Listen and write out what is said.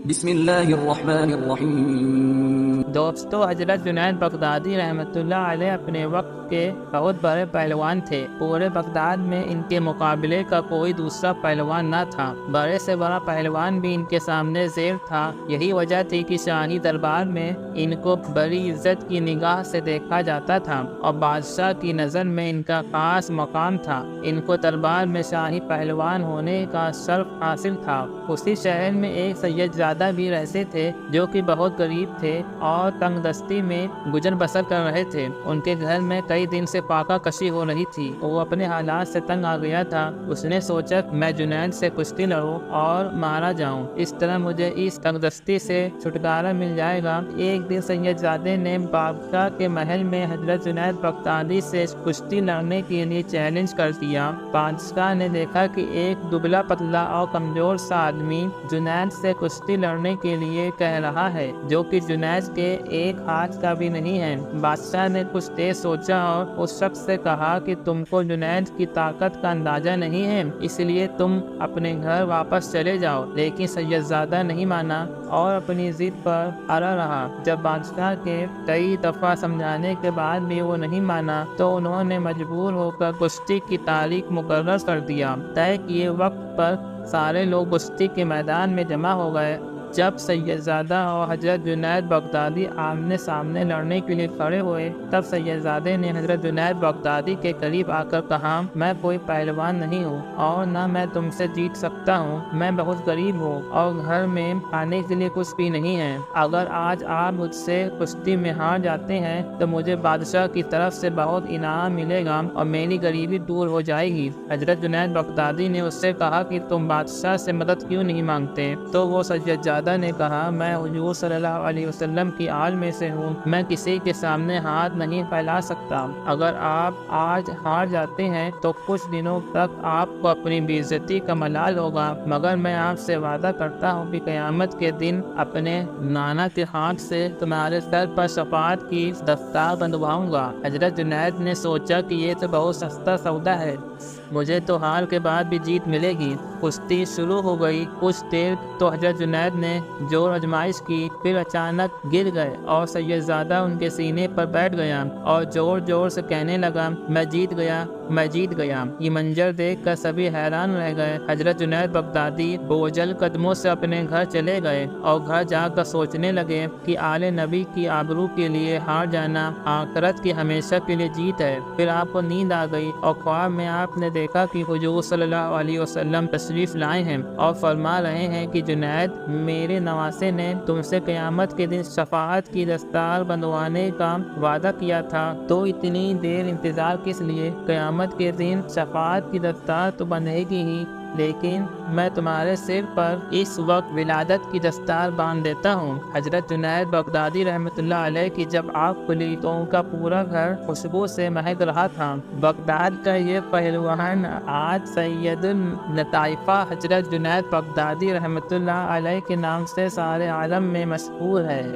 بسم اللہ الرحمن الرحیم۔ دوستو، حضرت جنید بغدادی رحمۃ اللہ علیہ اپنے وقت کے بہت بڑے پہلوان تھے۔ پورے بغداد میں ان کے مقابلے کا کوئی دوسرا پہلوان نہ تھا۔ بڑے سے بڑا پہلوان بھی ان کے سامنے زیر تھا۔ یہی وجہ تھی کہ شاہی دربار میں ان کو بڑی عزت کی نگاہ سے دیکھا جاتا تھا اور بادشاہ کی نظر میں ان کا خاص مقام تھا۔ ان کو دربار میں شاہی پہلوان ہونے کا شرف حاصل تھا۔ اسی شہر میں ایک سید زادہ بھی رہتے تھے جو کہ بہت غریب تھے اور تنگ دستی میں گزر بسر کر رہے تھے۔ ان کے گھر میں کئی دن سے فاقہ کشی ہو رہی تھی۔ وہ اپنے حالات سے تنگ آ گیا تھا۔ اس نے سوچا میں جنید سے کشتی لڑوں اور مارا جاؤں، اس طرح مجھے اس تنگ دستی سے چھٹکارا مل جائے گا۔ ایک دن سید زادے نے بادشاہ کے محل میں حضرت جنید بغدادی سے کشتی لڑنے کے لیے چیلنج کر دیا۔ بادشاہ نے دیکھا کہ ایک دبلا پتلا اور کمزور سا آدمی جنید سے کشتی لڑنے کے لیے کہہ رہا ہے جو کہ جنید کے ایک ہاتھ کا بھی نہیں ہے۔ بادشاہ نے کچھ دیر سوچا اور اس شخص سے کہا کہ تم کو جنید کی طاقت کا اندازہ نہیں ہے، اس لیے تم اپنے گھر واپس چلے جاؤ۔ لیکن سید زادہ نہیں مانا اور اپنی ضد پر اڑا رہا۔ جب بادشاہ کے کئی دفعہ سمجھانے کے بعد بھی وہ نہیں مانا تو انہوں نے مجبور ہو کر کشتی کی تاریخ مقرر کر دیا۔ طے کیے وقت پر سارے لوگ کشتی کے میدان میں جمع ہو گئے۔ جب سید زادہ اور حضرت جنید بغدادی آمنے سامنے لڑنے کے لیے کھڑے ہوئے تب سید زادے نے حضرت جنید بغدادی کے قریب آ کر کہا، میں کوئی پہلوان نہیں ہوں اور نہ میں تم سے جیت سکتا ہوں۔ میں بہت غریب ہوں اور گھر میں کھانے کے لیے کچھ بھی نہیں ہے۔ اگر آج آپ مجھ سے کشتی میں ہار جاتے ہیں تو مجھے بادشاہ کی طرف سے بہت انعام ملے گا اور میری غریبی دور ہو جائے گی۔ حضرت جنید بغدادی نے اس سے کہا کہ تم بادشاہ سے مدد کیوں نہیں مانگتے؟ تو وہ سید زادہ نے کہا، میں حضور صلی اللہ علیہ وسلم کی آل میں سے ہوں، میں کسی کے سامنے ہاتھ نہیں پھیلا سکتا۔ اگر آپ آج ہار جاتے ہیں تو کچھ دنوں تک آپ کو اپنی بے عزتی کا ملال ہوگا، مگر میں آپ سے وعدہ کرتا ہوں کہ قیامت کے دن اپنے نانا کے ہاتھ سے تمہارے سر پر شفاعت کی دستار بندھواؤں گا۔ حضرت جنید نے سوچا کہ یہ تو بہت سستا سودا ہے، مجھے تو ہار کے بعد بھی جیت ملے گی۔ کشتی شروع ہو گئی۔ کچھ دیر تو حضرت جنید نے زور آزمائش کی، پھر اچانک گر گئے اور سید زادہ ان کے سینے پر بیٹھ گیا اور زور زور سے کہنے لگا، میں جیت گیا، میں جیت گیا۔ یہ منظر دیکھ کر سبھی حیران رہ گئے۔ حضرت جنید بغدادی بوجھل قدموں سے اپنے گھر چلے گئے اور گھر جا کر سوچنے لگے کہ آل نبی کی آبرو کے لیے ہار جانا آخرت کی ہمیشہ کے لیے جیت ہے۔ پھر آپ کو نیند آ گئی اور خواب میں آپ نے دیکھا کہ حضور صلی اللہ علیہ وسلم تشریف لائے ہیں اور فرما رہے ہیں کہ جنید، میرے نواسے نے تم سے قیامت کے دن شفاعت کی دستار بندھوانے کا وعدہ کیا تھا، تو اتنی دیر انتظار کس لیے؟ قیامت کے دن شفاعت کی دستار تو بندھے گی ہی، لیکن میں تمہارے سر پر اس وقت ولادت کی دستار باندھ دیتا ہوں۔ حضرت جنید بغدادی رحمۃ اللہ علیہ کی جب آنکھ کھلی تو ان کا پورا گھر خوشبو سے مہک رہا تھا۔ بغداد کا یہ پہلوان آج سید الطائفہ حضرت جنید بغدادی رحمۃ اللہ علیہ کے نام سے سارے عالم میں مشہور ہے۔